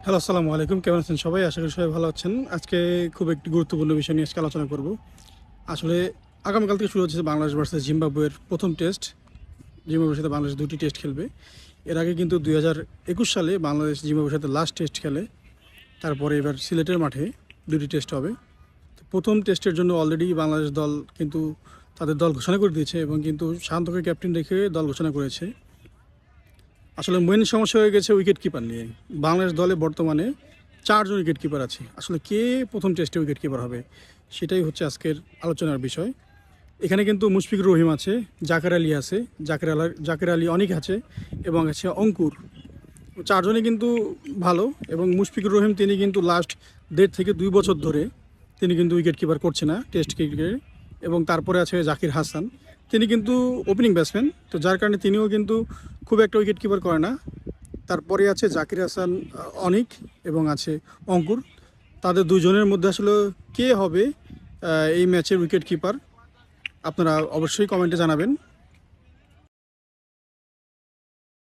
Hello, আসসালামু আলাইকুম। কেমন আছেন সবাই? আশা করি সবাই ভালো আছেন। আজকে খুব একটি গুরুত্বপূর্ণ বিষয় নিয়ে আজকে আলোচনা করব। আসলে আগামীকাল থেকে শুরু হচ্ছে বাংলাদেশ ভার্সেস জিম্বাবুয়ের প্রথম টেস্ট। জিম্বাবুয়ের সাথে বাংলাদেশ ২টি টেস্ট খেলবে। এর আগে কিন্তু ২০২১ সালে বাংলাদেশ জিম্বাবুয়ের সাথে লাস্ট টেস্ট খেলে। তারপরে এবার সিলেটের মাঠে ২টি টেস্ট হবে। তো প্রথম টেস্টের জন্য অলরেডি বাংলাদেশ দল কিন্তু তাদের দল ঘোষণা করে দিয়েছে এবং কিন্তু শান্তকে ক্যাপ্টেন রেখে দল ঘোষণা করেছে। আসলে মেইন সমস্যা হয়ে গেছে উইকেট কিপার নিয়ে। বাংলাদেশ দলে বর্তমানে ৪ জন উইকেট কিপার আছে। আসলে কে প্রথম টেস্টে উইকেট কিপার হবে সেটাই হচ্ছে আজকের আলোচনার বিষয়। এখানে কিন্তু মুশফিকুর রহিম আছে, জাকের আলী আছে, জাকের আলী অনেক আছে এবং আছে অঙ্কুর। ৪ জনই কিন্তু ভালো এবং মুশফিকুর রহিম তিনি কিন্তু লাস্ট ১.৫ থেকে ২ বছর ধরে তিনি কিন্তু উইকেট কিপার করছে না টেস্ট ক্রিকেটে। এবং তারপরে আছে জাকির হাসান, তিনি কিন্তু ওপেনিং ব্যাটসম্যান, তো যার কারণে তিনিও কিন্তু খুব একটা উইকেট কিপার করে না। তারপরে আছে জাকির হাসান, অনিক এবং আছে অঙ্কুর। তাদের দুজনের মধ্যে আসলে কে হবে এই ম্যাচের উইকেট কিপার, আপনারা অবশ্যই কমেন্টে জানাবেন।